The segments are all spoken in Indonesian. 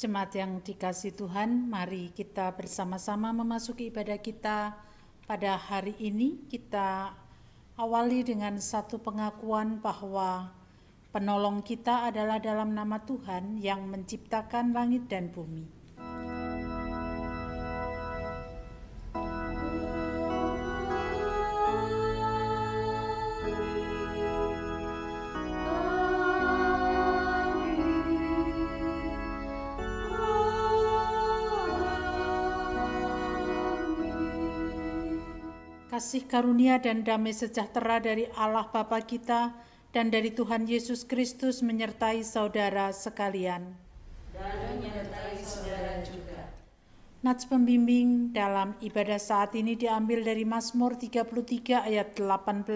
Jemaat yang dikasihi Tuhan, mari kita bersama-sama memasuki ibadah kita pada hari ini. Kita awali dengan satu pengakuan bahwa penolong kita adalah dalam nama Tuhan yang menciptakan langit dan bumi. Kasih karunia dan damai sejahtera dari Allah Bapa kita dan dari Tuhan Yesus Kristus menyertai saudara sekalian. Dan menyertai saudara juga. Nats pembimbing dalam ibadah saat ini diambil dari Mazmur 33 ayat 18.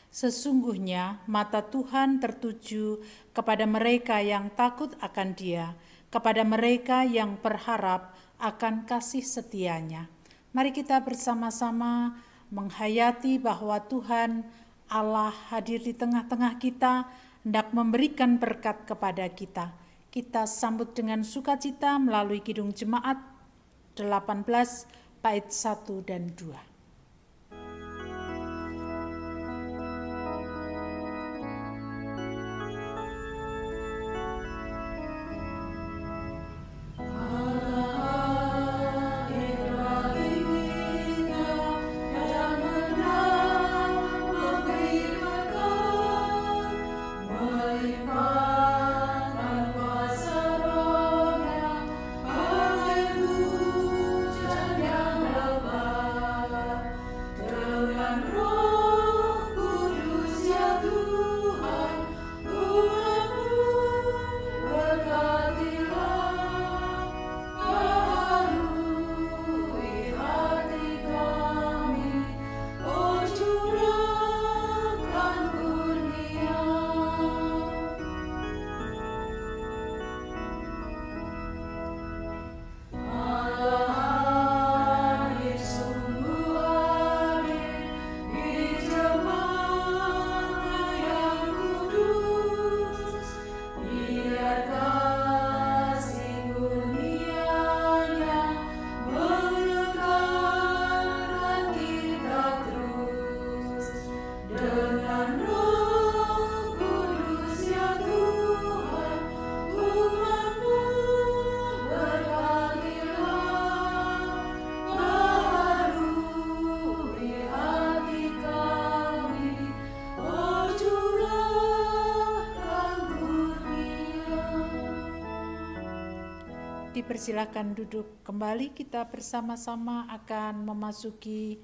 Sesungguhnya mata Tuhan tertuju kepada mereka yang takut akan Dia, kepada mereka yang berharap akan kasih setianya. Mari kita bersama-sama menghayati bahwa Tuhan Allah hadir di tengah-tengah kita, hendak memberikan berkat kepada kita. Kita sambut dengan sukacita melalui Kidung Jemaat 18 bait 1 dan 2. Dipersilakan duduk kembali, kita bersama-sama akan memasuki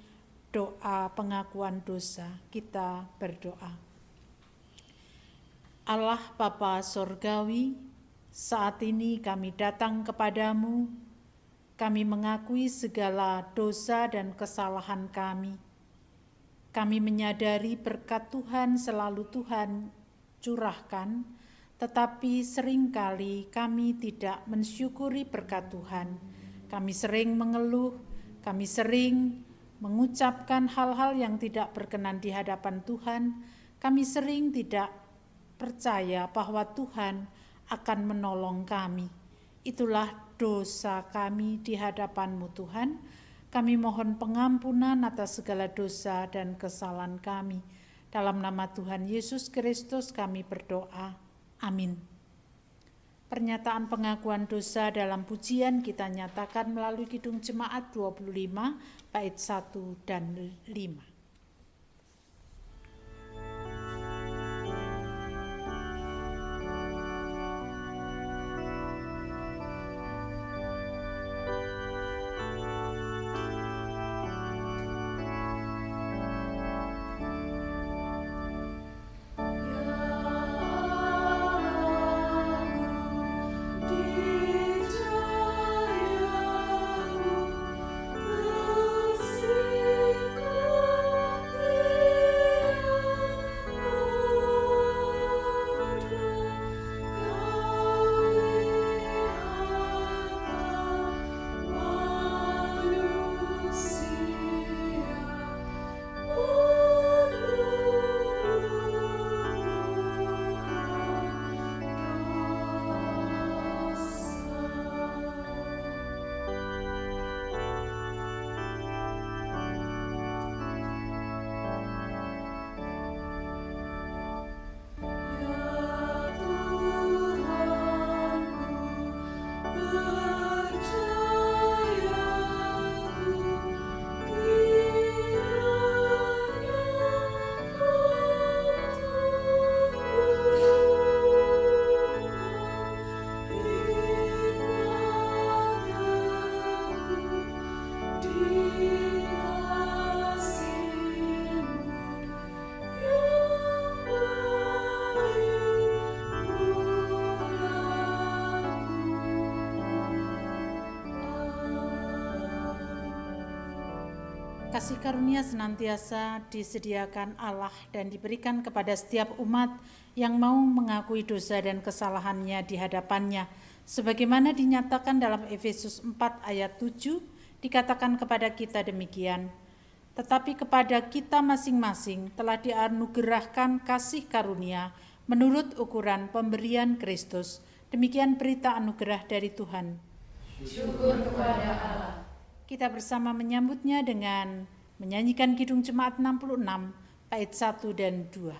doa pengakuan dosa. Kita berdoa. Allah Bapa Sorgawi, saat ini kami datang kepadamu, kami mengakui segala dosa dan kesalahan kami. Kami menyadari berkat Tuhan selalu Tuhan curahkan, tetapi seringkali kami tidak mensyukuri berkat Tuhan. Kami sering mengeluh, kami sering mengucapkan hal-hal yang tidak berkenan di hadapan Tuhan. Kami sering tidak percaya bahwa Tuhan akan menolong kami. Itulah dosa kami di hadapan-Mu Tuhan. Kami mohon pengampunan atas segala dosa dan kesalahan kami. Dalam nama Tuhan Yesus Kristus kami berdoa. Amin. Pernyataan pengakuan dosa dalam pujian kita nyatakan melalui Kidung Jemaat 25 bait 1 dan 5. Ku Kasih karunia senantiasa disediakan Allah dan diberikan kepada setiap umat yang mau mengakui dosa dan kesalahannya di hadapannya. Sebagaimana dinyatakan dalam Efesus 4 ayat 7, dikatakan kepada kita demikian. Tetapi kepada kita masing-masing telah dianugerahkan kasih karunia menurut ukuran pemberian Kristus. Demikian berita anugerah dari Tuhan. Syukur kepada Allah. Kita bersama menyambutnya dengan menyanyikan Kidung Jemaat 66, bait 1 dan 2.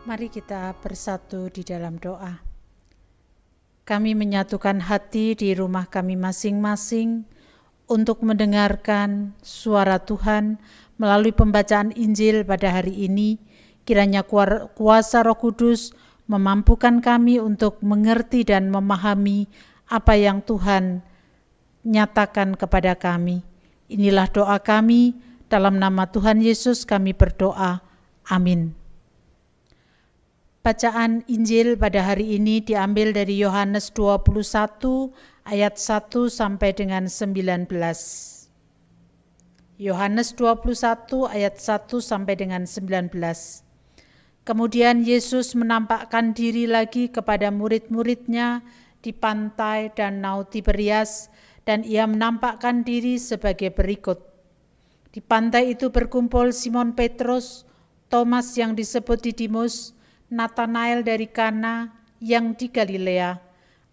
Mari kita bersatu di dalam doa. Kami menyatukan hati di rumah kami masing-masing untuk mendengarkan suara Tuhan melalui pembacaan Injil pada hari ini. Kiranya kuasa Roh Kudus memampukan kami untuk mengerti dan memahami apa yang Tuhan nyatakan kepada kami. Inilah doa kami, dalam nama Tuhan Yesus kami berdoa. Amin. Bacaan Injil pada hari ini diambil dari Yohanes 21 ayat 1 sampai dengan 19. Yohanes 21 ayat 1 sampai dengan 19. Kemudian Yesus menampakkan diri lagi kepada murid-muridnya di pantai Danau Tiberias, dan ia menampakkan diri sebagai berikut. Di pantai itu berkumpul Simon Petrus, Thomas yang disebut Didimus, Natanael dari Kana yang di Galilea,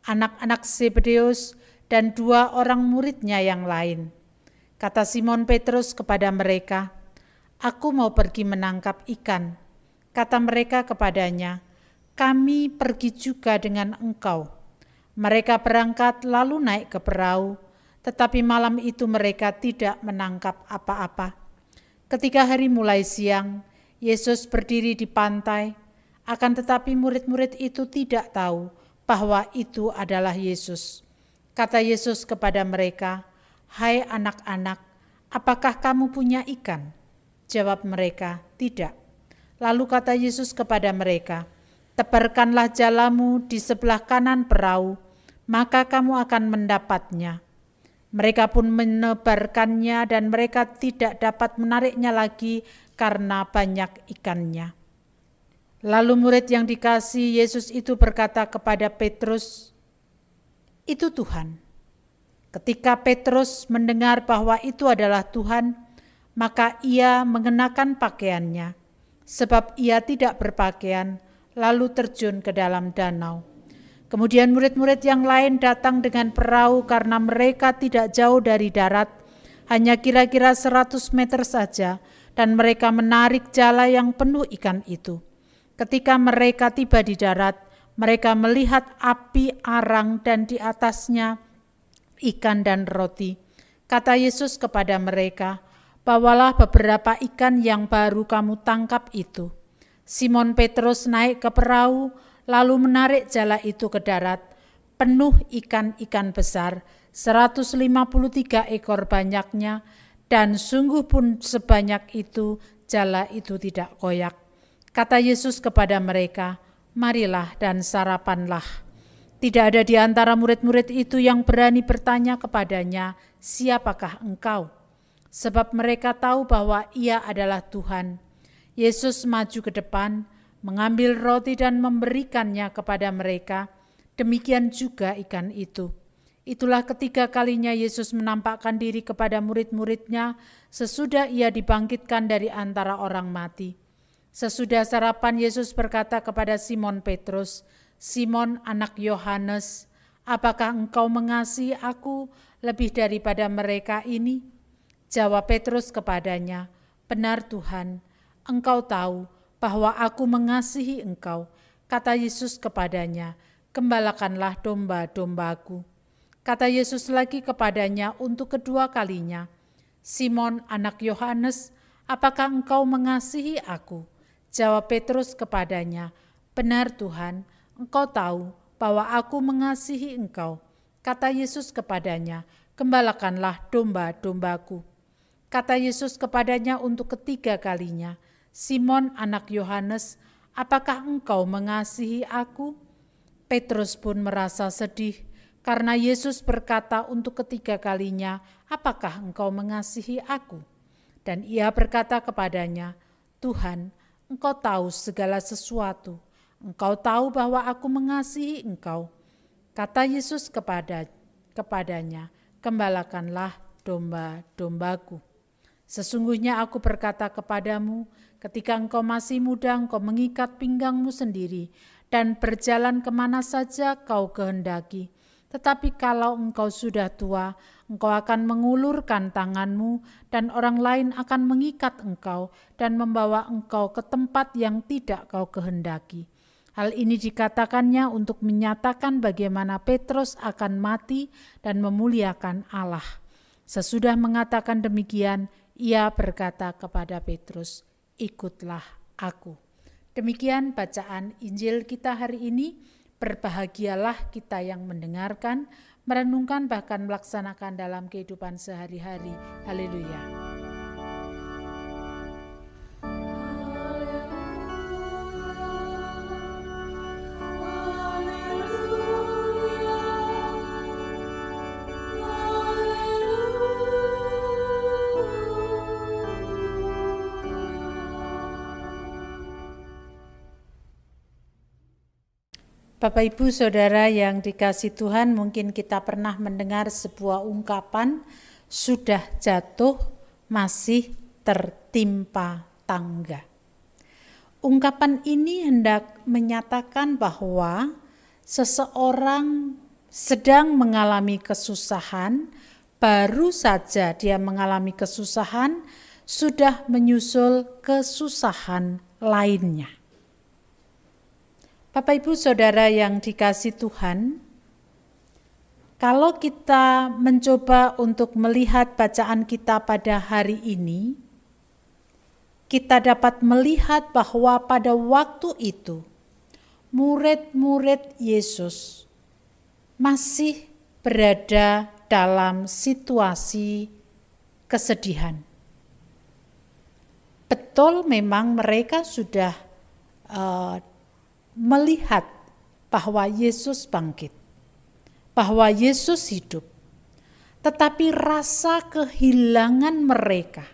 anak-anak Zebedeus, dan 2 orang muridnya yang lain. Kata Simon Petrus kepada mereka, "Aku mau pergi menangkap ikan." Kata mereka kepadanya, "Kami pergi juga dengan engkau." Mereka berangkat lalu naik ke perahu, tetapi malam itu mereka tidak menangkap apa-apa. Ketika hari mulai siang, Yesus berdiri di pantai, akan tetapi murid-murid itu tidak tahu bahwa itu adalah Yesus. Kata Yesus kepada mereka, "Hai anak-anak, apakah kamu punya ikan?" Jawab mereka, "Tidak." Lalu kata Yesus kepada mereka, "Tebarkanlah jalamu di sebelah kanan perahu, maka kamu akan mendapatnya." Mereka pun menebarkannya dan mereka tidak dapat menariknya lagi karena banyak ikannya. Lalu murid yang dikasihi Yesus itu berkata kepada Petrus, "Itu Tuhan." Ketika Petrus mendengar bahwa itu adalah Tuhan, maka ia mengenakan pakaiannya, sebab ia tidak berpakaian, lalu terjun ke dalam danau. Kemudian murid-murid yang lain datang dengan perahu karena mereka tidak jauh dari darat, hanya kira-kira 100 meter saja, dan mereka menarik jala yang penuh ikan itu. Ketika mereka tiba di darat, mereka melihat api arang dan di atasnya ikan dan roti. Kata Yesus kepada mereka, "Bawalah beberapa ikan yang baru kamu tangkap itu." Simon Petrus naik ke perahu, lalu menarik jala itu ke darat, penuh ikan-ikan besar, 153 ekor banyaknya, dan sungguh pun sebanyak itu jala itu tidak koyak. Kata Yesus kepada mereka, "Marilah dan sarapanlah." Tidak ada di antara murid-murid itu yang berani bertanya kepadanya, "Siapakah engkau?" Sebab mereka tahu bahwa ia adalah Tuhan. Yesus maju ke depan, mengambil roti dan memberikannya kepada mereka, demikian juga ikan itu. Itulah ketiga kalinya Yesus menampakkan diri kepada murid-muridnya sesudah ia dibangkitkan dari antara orang mati. Sesudah sarapan Yesus berkata kepada Simon Petrus, "Simon anak Yohanes, apakah engkau mengasihi aku lebih daripada mereka ini?" Jawab Petrus kepadanya, "Benar Tuhan, Engkau tahu bahwa aku mengasihi engkau." Kata Yesus kepadanya, "Gembalakanlah domba-dombaku." Kata Yesus lagi kepadanya untuk kedua kalinya, "Simon anak Yohanes, apakah engkau mengasihi aku?" Jawab Petrus kepadanya, "Benar Tuhan, Engkau tahu bahwa aku mengasihi engkau." Kata Yesus kepadanya, "Gembalakanlah domba-dombaku." Kata Yesus kepadanya untuk ketiga kalinya, "Simon anak Yohanes, apakah engkau mengasihi aku?" Petrus pun merasa sedih karena Yesus berkata untuk ketiga kalinya, "Apakah engkau mengasihi aku?" Dan ia berkata kepadanya, "Tuhan, Engkau tahu segala sesuatu. Engkau tahu bahwa aku mengasihi engkau." Kata Yesus kepadanya, "Gembalakanlah domba-dombaku. Sesungguhnya aku berkata kepadamu, ketika engkau masih muda, engkau mengikat pinggangmu sendiri dan berjalan kemana saja kau kehendaki. Tetapi kalau engkau sudah tua, engkau akan mengulurkan tanganmu dan orang lain akan mengikat engkau dan membawa engkau ke tempat yang tidak kau kehendaki." Hal ini dikatakannya untuk menyatakan bagaimana Petrus akan mati dan memuliakan Allah. Sesudah mengatakan demikian, ia berkata kepada Petrus, "Ikutlah aku." Demikian bacaan Injil kita hari ini. Berbahagialah kita yang mendengarkan, merenungkan bahkan melaksanakan dalam kehidupan sehari-hari. Haleluya. Bapak Ibu Saudara yang dikasihi Tuhan, mungkin kita pernah mendengar sebuah ungkapan, "Sudah jatuh masih tertimpa tangga." Ungkapan ini hendak menyatakan bahwa seseorang sedang mengalami kesusahan, baru saja dia mengalami kesusahan, sudah menyusul kesusahan lainnya. Bapak Ibu Saudara yang dikasihi Tuhan, kalau kita mencoba untuk melihat bacaan kita pada hari ini, kita dapat melihat bahwa pada waktu itu murid-murid Yesus masih berada dalam situasi kesedihan. Betul, memang mereka sudah melihat bahwa Yesus bangkit, bahwa Yesus hidup. tetapi rasa kehilangan mereka,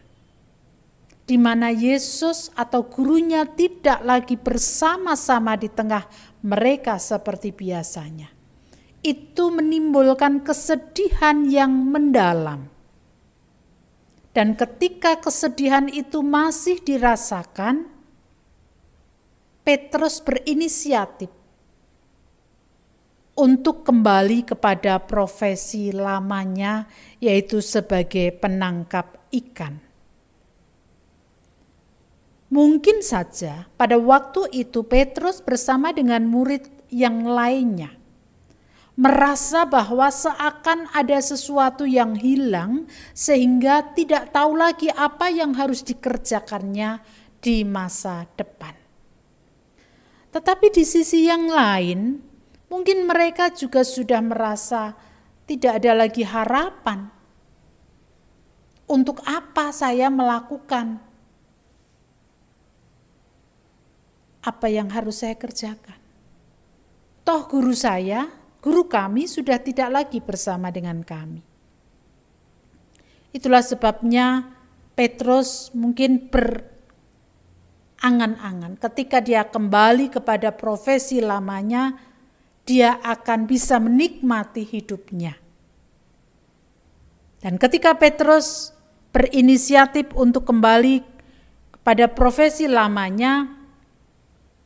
di mana Yesus atau gurunya tidak lagi bersama-sama di tengah mereka seperti biasanya. Itu menimbulkan kesedihan yang mendalam. Dan ketika kesedihan itu masih dirasakan, Petrus berinisiatif untuk kembali kepada profesi lamanya, yaitu sebagai penangkap ikan. Mungkin saja pada waktu itu Petrus bersama dengan murid yang lainnya merasa bahwa seakan ada sesuatu yang hilang sehingga tidak tahu lagi apa yang harus dikerjakannya di masa depan. Tetapi di sisi yang lain, mungkin mereka juga sudah merasa tidak ada lagi harapan. Untuk apa saya melakukan? Apa yang harus saya kerjakan? Toh guru kami sudah tidak lagi bersama dengan kami. Itulah sebabnya Petrus mungkin berangan-angan ketika dia kembali kepada profesi lamanya, dia akan bisa menikmati hidupnya. Dan ketika Petrus berinisiatif untuk kembali kepada profesi lamanya,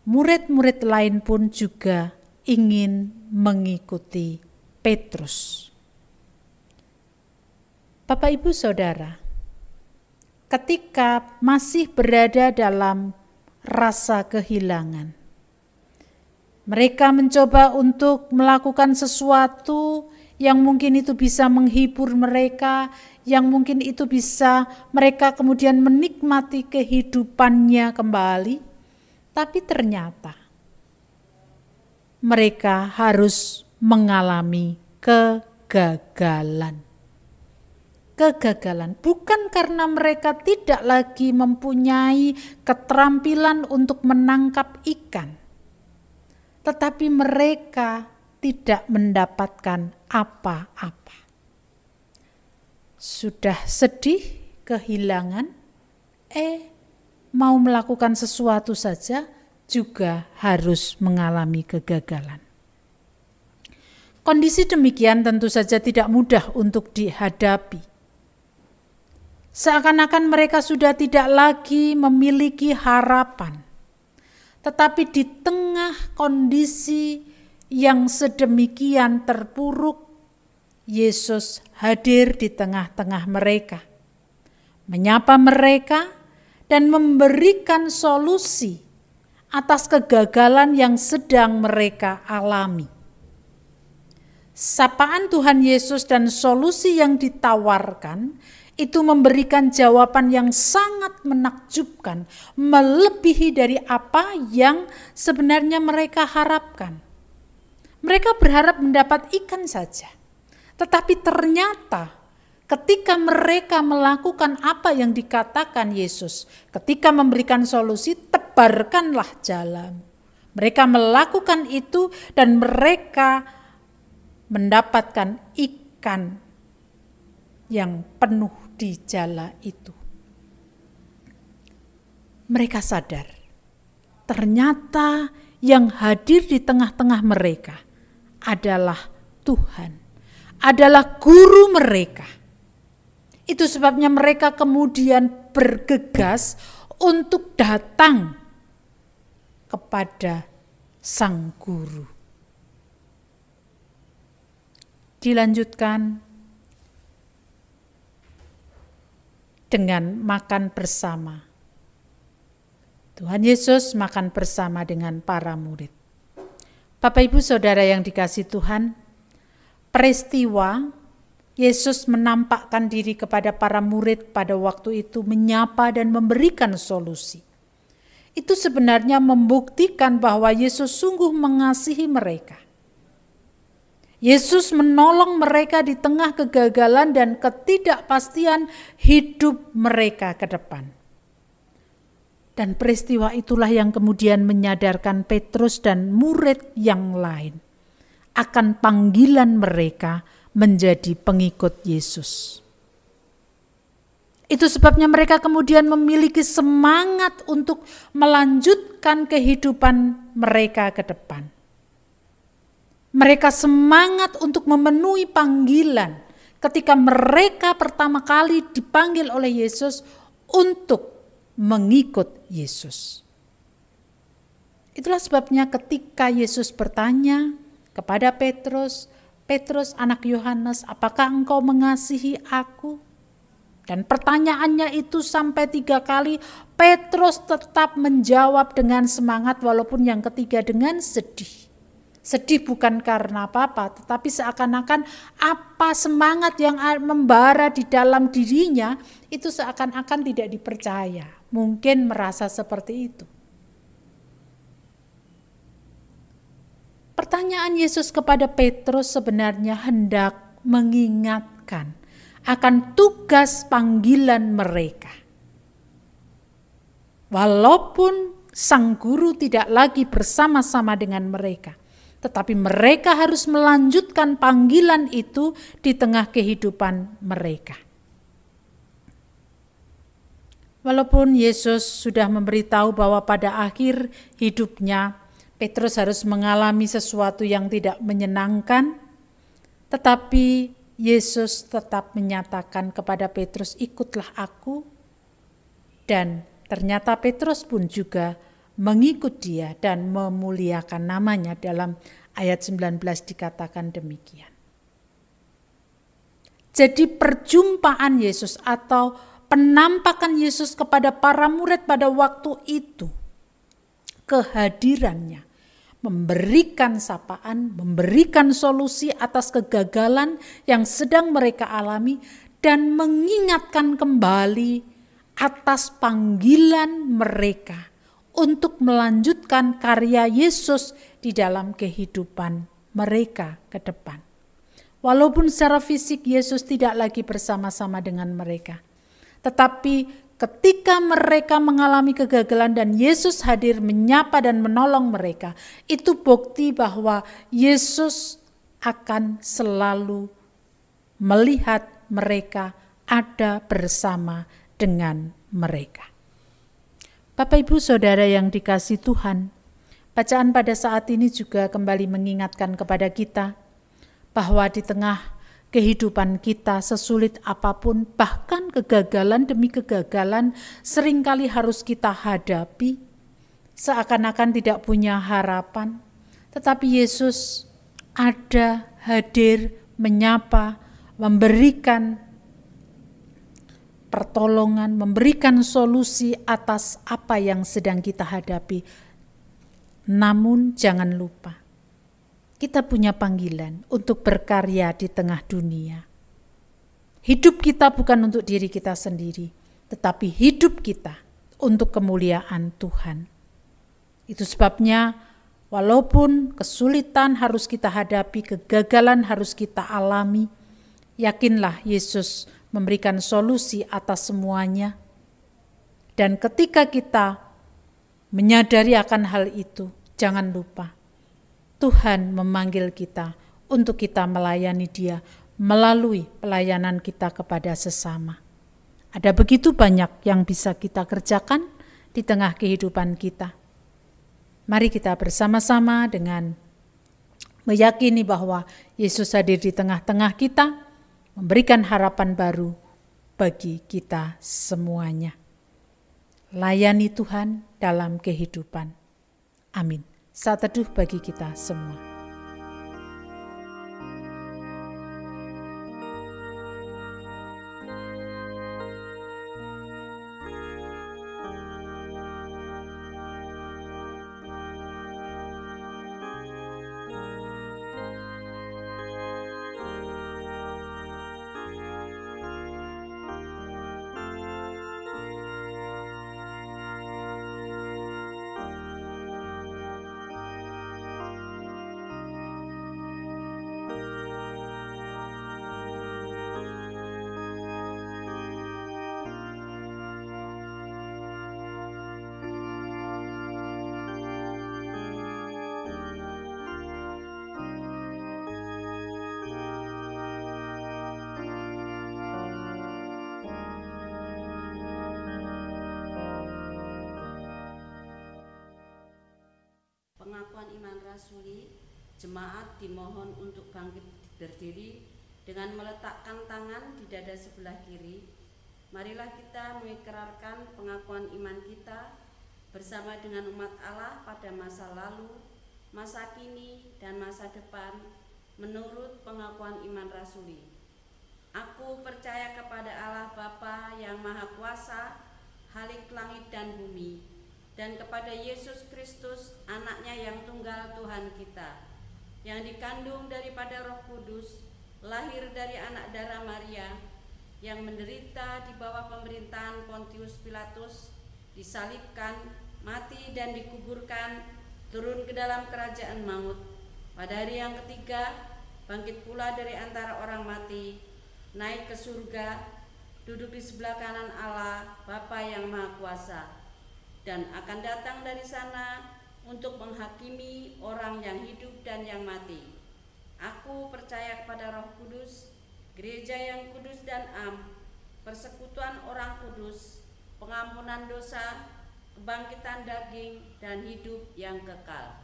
murid-murid lain pun juga ingin mengikuti Petrus. Bapak, Ibu, Saudara, ketika masih berada dalam rasa kehilangan, mereka mencoba untuk melakukan sesuatu yang mungkin itu bisa menghibur mereka, yang mungkin itu bisa mereka kemudian menikmati kehidupannya kembali. Tapi ternyata mereka harus mengalami kegagalan. Kegagalan bukan karena mereka tidak lagi mempunyai keterampilan untuk menangkap ikan, tetapi mereka tidak mendapatkan apa-apa. Sudah sedih, kehilangan, mau melakukan sesuatu saja juga harus mengalami kegagalan. Kondisi demikian tentu saja tidak mudah untuk dihadapi. Seakan-akan mereka sudah tidak lagi memiliki harapan. Tetapi di tengah kondisi yang sedemikian terpuruk, Yesus hadir di tengah-tengah mereka, menyapa mereka, dan memberikan solusi atas kegagalan yang sedang mereka alami. Sapaan Tuhan Yesus dan solusi yang ditawarkan itu memberikan jawaban yang sangat menakjubkan, melebihi dari apa yang sebenarnya mereka harapkan. Mereka berharap mendapat ikan saja, tetapi ternyata ketika mereka melakukan apa yang dikatakan Yesus, ketika memberikan solusi, tebarkanlah jalan. Mereka melakukan itu dan mereka mendapatkan ikan yang penuh di jala itu. Mereka sadar, ternyata yang hadir di tengah-tengah mereka adalah Tuhan, adalah guru mereka. Itu sebabnya mereka kemudian bergegas untuk datang kepada sang guru. Dilanjutkan dengan makan bersama. Tuhan Yesus makan bersama dengan para murid. Bapak, Ibu, Saudara yang dikasihi Tuhan, peristiwa Yesus menampakkan diri kepada para murid pada waktu itu, menyapa dan memberikan solusi. Itu sebenarnya membuktikan bahwa Yesus sungguh mengasihi mereka. Yesus menolong mereka di tengah kegagalan dan ketidakpastian hidup mereka ke depan. Dan peristiwa itulah yang kemudian menyadarkan Petrus dan murid yang lain akan panggilan mereka menjadi pengikut Yesus. Itu sebabnya mereka kemudian memiliki semangat untuk melanjutkan kehidupan mereka ke depan. Mereka semangat untuk memenuhi panggilan ketika mereka pertama kali dipanggil oleh Yesus untuk mengikut Yesus. Itulah sebabnya ketika Yesus bertanya kepada Petrus, "Petrus anak Yohanes, apakah engkau mengasihi aku?" Dan pertanyaannya itu sampai 3 kali, Petrus tetap menjawab dengan semangat walaupun yang ketiga dengan sedih. Sedih bukan karena apa-apa, tetapi seakan-akan apa semangat yang membara di dalam dirinya itu seakan-akan tidak dipercaya. Mungkin merasa seperti itu. Pertanyaan Yesus kepada Petrus sebenarnya hendak mengingatkan akan tugas panggilan mereka. Walaupun sang guru tidak lagi bersama-sama dengan mereka, tetapi mereka harus melanjutkan panggilan itu di tengah kehidupan mereka. Walaupun Yesus sudah memberitahu bahwa pada akhir hidupnya Petrus harus mengalami sesuatu yang tidak menyenangkan, tetapi Yesus tetap menyatakan kepada Petrus, "Ikutlah aku." Dan ternyata Petrus pun juga mengikut dia dan memuliakan namanya. Dalam ayat 19 dikatakan demikian. Jadi perjumpaan Yesus atau penampakan Yesus kepada para murid pada waktu itu, kehadirannya memberikan sapaan, memberikan solusi atas kegagalan yang sedang mereka alami dan mengingatkan kembali atas panggilan mereka untuk melanjutkan karya Yesus di dalam kehidupan mereka ke depan. Walaupun secara fisik Yesus tidak lagi bersama-sama dengan mereka, tetapi ketika mereka mengalami kegagalan dan Yesus hadir menyapa dan menolong mereka, itu bukti bahwa Yesus akan selalu melihat mereka ada bersama dengan mereka. Bapak Ibu Saudara yang dikasihi Tuhan, bacaan pada saat ini juga kembali mengingatkan kepada kita bahwa di tengah kehidupan kita sesulit apapun, bahkan kegagalan demi kegagalan seringkali harus kita hadapi, seakan-akan tidak punya harapan. Tetapi Yesus ada, hadir, menyapa, memberikan pertolongan, memberikan solusi atas apa yang sedang kita hadapi. Namun jangan lupa, kita punya panggilan untuk berkarya di tengah dunia. Hidup kita bukan untuk diri kita sendiri, tetapi hidup kita untuk kemuliaan Tuhan. Itu sebabnya walaupun kesulitan harus kita hadapi, kegagalan harus kita alami, yakinlah Yesus memberikan solusi atas semuanya. Dan ketika kita menyadari akan hal itu, jangan lupa, Tuhan memanggil kita untuk kita melayani Dia melalui pelayanan kita kepada sesama. Ada begitu banyak yang bisa kita kerjakan di tengah kehidupan kita. Mari kita bersama-sama dengan meyakini bahwa Yesus hadir di tengah-tengah kita, memberikan harapan baru bagi kita semuanya. Layani Tuhan dalam kehidupan. Amin. Saat teduh bagi kita semua. iman rasuli, jemaat dimohon untuk bangkit berdiri dengan meletakkan tangan di dada sebelah kiri. Marilah kita mengikrarkan pengakuan iman kita bersama dengan umat Allah pada masa lalu, masa kini, dan masa depan menurut pengakuan iman rasuli. Aku percaya kepada Allah Bapa yang Maha Kuasa, Khalik langit dan bumi, dan kepada Yesus Kristus, anaknya yang tunggal Tuhan kita, yang dikandung daripada Roh Kudus, lahir dari anak darah Maria, yang menderita di bawah pemerintahan Pontius Pilatus, disalibkan, mati dan dikuburkan, turun ke dalam kerajaan maut. Pada hari yang ketiga, bangkit pula dari antara orang mati, naik ke surga, duduk di sebelah kanan Allah, Bapa yang Maha Kuasa, dan akan datang dari sana untuk menghakimi orang yang hidup dan yang mati. Aku percaya kepada Roh Kudus, gereja yang kudus dan am, persekutuan orang kudus, pengampunan dosa, kebangkitan daging, dan hidup yang kekal.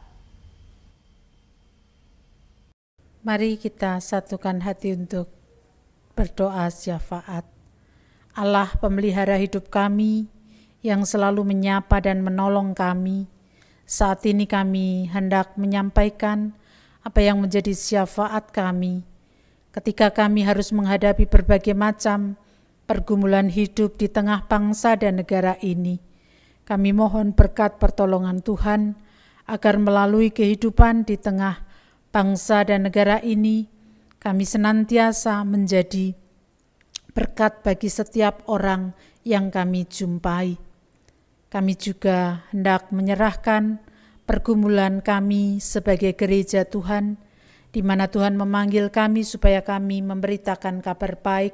Mari kita satukan hati untuk berdoa syafaat. Allah pemelihara hidup kami, yang selalu menyapa dan menolong kami, saat ini kami hendak menyampaikan apa yang menjadi syafaat kami ketika kami harus menghadapi berbagai macam pergumulan hidup di tengah bangsa dan negara ini. Kami mohon berkat pertolongan Tuhan agar melalui kehidupan di tengah bangsa dan negara ini, kami senantiasa menjadi berkat bagi setiap orang yang kami jumpai. Kami juga hendak menyerahkan pergumulan kami sebagai gereja Tuhan, di mana Tuhan memanggil kami supaya kami memberitakan kabar baik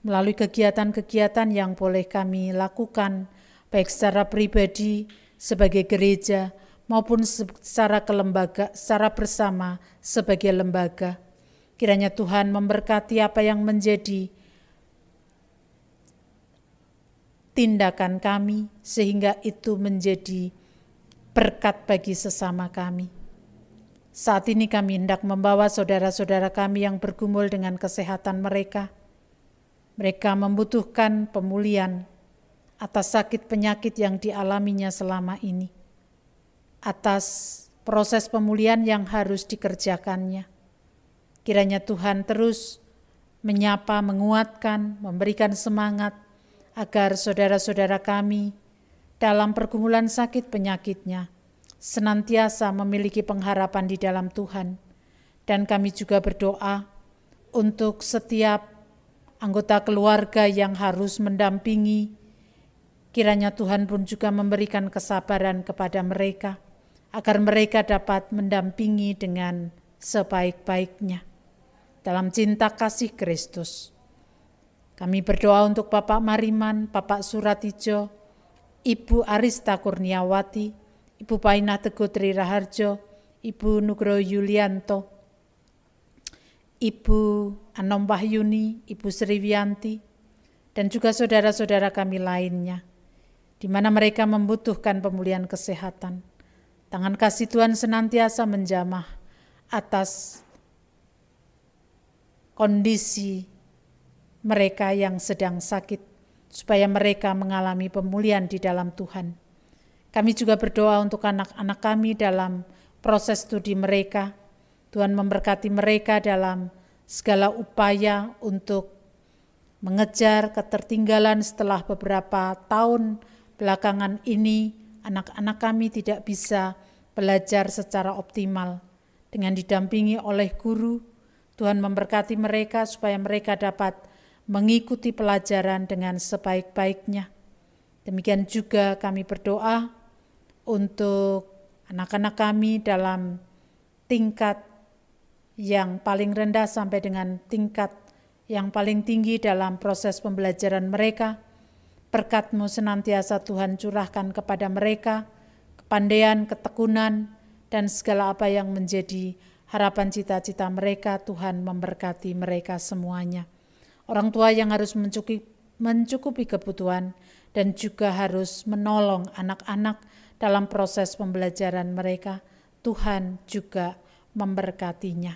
melalui kegiatan-kegiatan yang boleh kami lakukan, baik secara pribadi sebagai gereja maupun secara bersama sebagai lembaga. Kiranya Tuhan memberkati apa yang menjadi tindakan kami, sehingga itu menjadi berkat bagi sesama kami. Saat ini kami hendak membawa saudara-saudara kami yang bergumul dengan kesehatan mereka. Mereka membutuhkan pemulihan atas sakit penyakit yang dialaminya selama ini, atas proses pemulihan yang harus dikerjakannya. Kiranya Tuhan terus menyapa, menguatkan, memberikan semangat agar saudara-saudara kami dalam pergumulan sakit penyakitnya senantiasa memiliki pengharapan di dalam Tuhan. Dan kami juga berdoa untuk setiap anggota keluarga yang harus mendampingi. Kiranya Tuhan pun juga memberikan kesabaran kepada mereka, agar mereka dapat mendampingi dengan sebaik-baiknya dalam cinta kasih Kristus. Kami berdoa untuk Bapak Mariman, Bapak Suratijo, Ibu Arista Kurniawati, Ibu Painah Teguh Tri Raharjo, Ibu Nugroho Yulianto, Ibu Anom Wahyuni, Ibu Sriwiyanti, dan juga saudara-saudara kami lainnya, di mana mereka membutuhkan pemulihan kesehatan. Tangan kasih Tuhan senantiasa menjamah atas kondisi mereka yang sedang sakit, supaya mereka mengalami pemulihan di dalam Tuhan. Kami juga berdoa untuk anak-anak kami dalam proses studi mereka. Tuhan memberkati mereka dalam segala upaya untuk mengejar ketertinggalan setelah beberapa tahun belakangan ini. Anak-anak kami tidak bisa belajar secara optimal. Dengan didampingi oleh guru, Tuhan memberkati mereka supaya mereka dapat mengikuti pelajaran dengan sebaik-baiknya. Demikian juga kami berdoa untuk anak-anak kami dalam tingkat yang paling rendah sampai dengan tingkat yang paling tinggi dalam proses pembelajaran mereka. Berkat-Mu senantiasa Tuhan curahkan kepada mereka, kepandaian, ketekunan, dan segala apa yang menjadi harapan cita-cita mereka. Tuhan memberkati mereka semuanya. Orang tua yang harus mencukupi kebutuhan dan juga harus menolong anak-anak dalam proses pembelajaran mereka. Tuhan juga memberkatinya.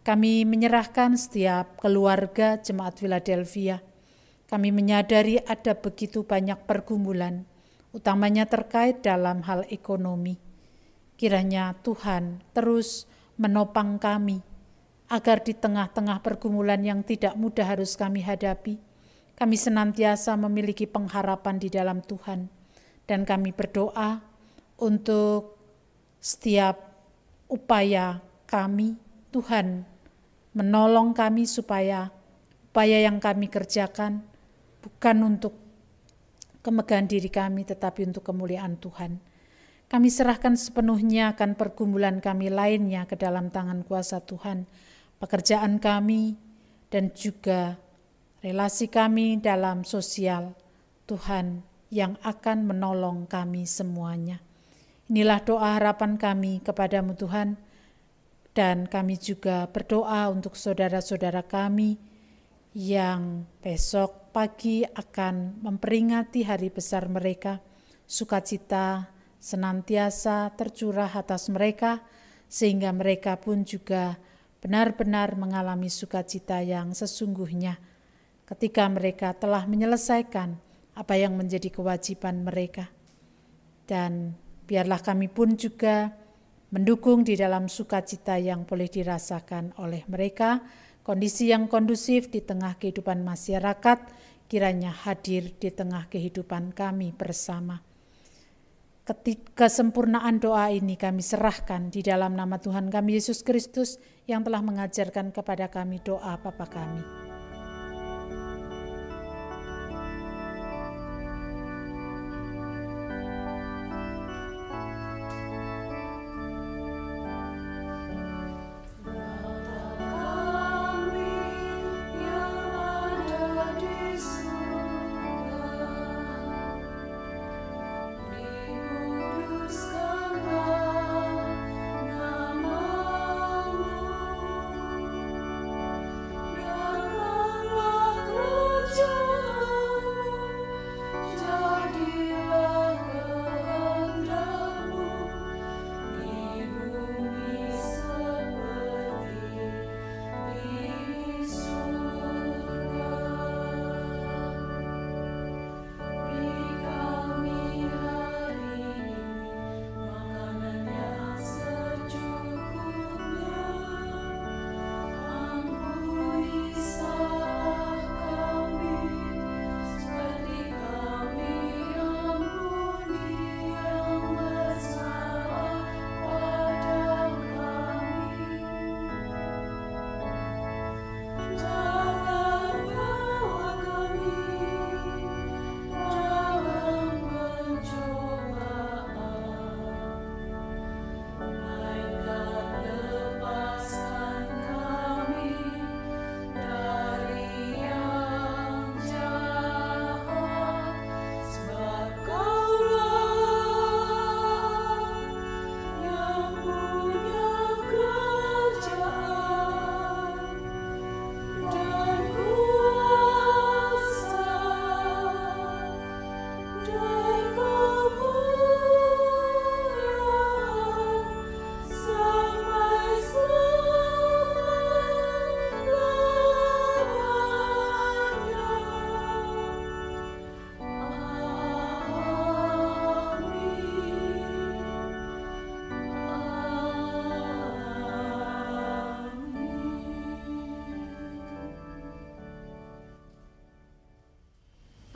Kami menyerahkan setiap keluarga Jemaat Philadelphia. Kami menyadari ada begitu banyak pergumulan, utamanya terkait dalam hal ekonomi. Kiranya Tuhan terus menopang kami, agar di tengah-tengah pergumulan yang tidak mudah harus kami hadapi, kami senantiasa memiliki pengharapan di dalam Tuhan. Dan kami berdoa untuk setiap upaya kami, Tuhan menolong kami supaya upaya yang kami kerjakan bukan untuk kemegahan diri kami, tetapi untuk kemuliaan Tuhan. Kami serahkan sepenuhnya akan pergumulan kami lainnya ke dalam tangan kuasa Tuhan, pekerjaan kami, dan juga relasi kami dalam sosial. Tuhan yang akan menolong kami semuanya. Inilah doa harapan kami kepadamu Tuhan, dan kami juga berdoa untuk saudara-saudara kami yang besok pagi akan memperingati hari besar mereka. Sukacita senantiasa tercurah atas mereka, sehingga mereka pun juga benar-benar mengalami sukacita yang sesungguhnya ketika mereka telah menyelesaikan apa yang menjadi kewajiban mereka. Dan biarlah kami pun juga mendukung di dalam sukacita yang boleh dirasakan oleh mereka. Kondisi yang kondusif di tengah kehidupan masyarakat kiranya hadir di tengah kehidupan kami bersama. Kesempurnaan doa ini kami serahkan di dalam nama Tuhan kami Yesus Kristus yang telah mengajarkan kepada kami doa Bapa kami.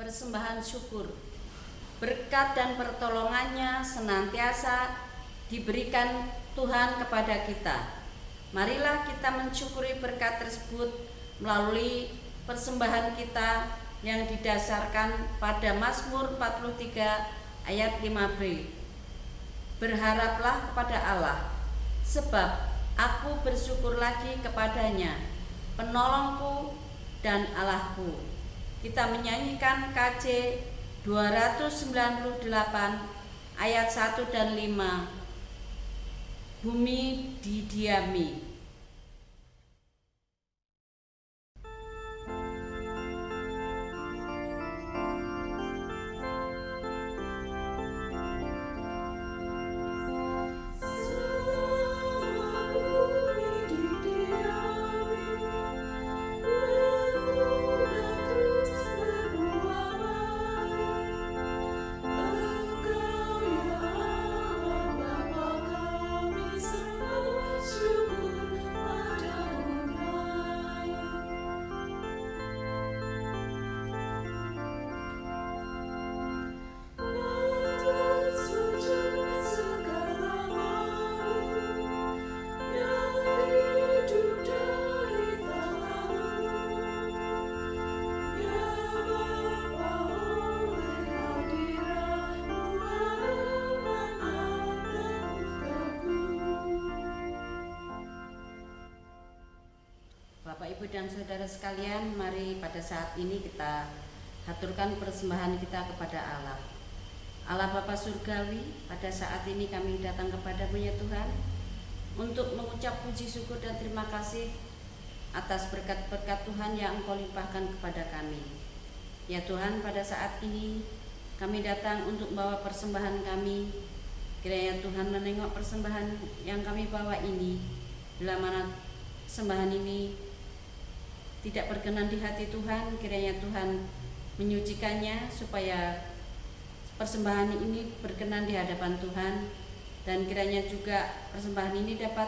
Persembahan syukur. Berkat dan pertolongannya senantiasa diberikan Tuhan kepada kita. Marilah kita mensyukuri berkat tersebut melalui persembahan kita yang didasarkan pada Mazmur 43 ayat 5b. Berharaplah kepada Allah, sebab aku bersyukur lagi kepadanya, penolongku dan Allahku. Kita menyanyikan KJ 298 ayat 1 dan 5. Bumi didiami. Ibu dan Saudara sekalian, mari pada saat ini kita haturkan persembahan kita kepada Allah. Allah Bapa Surgawi, pada saat ini kami datang kepada-Mu ya Tuhan, untuk mengucap puji syukur dan terima kasih atas berkat-berkat Tuhan yang Engkau limpahkan kepada kami. Ya Tuhan, pada saat ini kami datang untuk membawa persembahan kami. Kiranya Tuhan menengok persembahan yang kami bawa ini, bila mana persembahan ini tidak berkenan di hati Tuhan, kiranya Tuhan menyucikannya supaya persembahan ini berkenan di hadapan Tuhan, dan kiranya juga persembahan ini dapat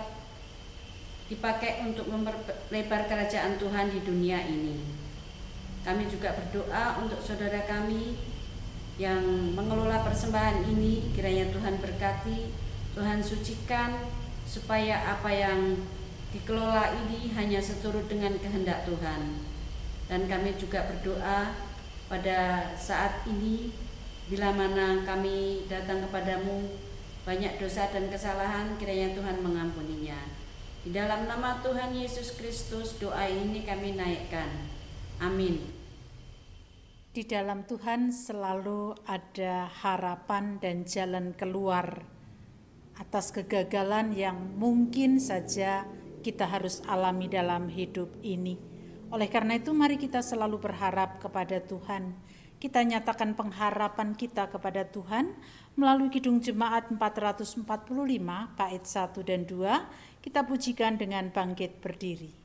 dipakai untuk memperlebar kerajaan Tuhan di dunia ini. Kami juga berdoa untuk saudara kami yang mengelola persembahan ini, kiranya Tuhan berkati, Tuhan sucikan, supaya apa yang dikelola ini hanya seturut dengan kehendak Tuhan. Dan kami juga berdoa pada saat ini, bila mana kami datang kepadamu banyak dosa dan kesalahan, kiranya Tuhan mengampuninya. Di dalam nama Tuhan Yesus Kristus doa ini kami naikkan. Amin. Di dalam Tuhan selalu ada harapan dan jalan keluar atas kegagalan yang mungkin saja kita harus alami dalam hidup ini. Oleh karena itu mari kita selalu berharap kepada Tuhan. Kita nyatakan pengharapan kita kepada Tuhan melalui Kidung Jemaat 445 bait 1 dan 2. Kita pujikan dengan bangkit berdiri.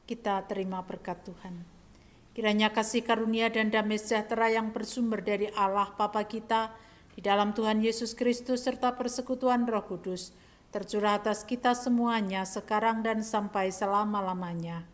Kita terima berkat Tuhan. Kiranya kasih karunia dan damai sejahtera yang bersumber dari Allah Bapa kita, Di dalam Tuhan Yesus Kristus serta persekutuan Roh Kudus, tercurah atas kita semuanya sekarang dan sampai selama-lamanya.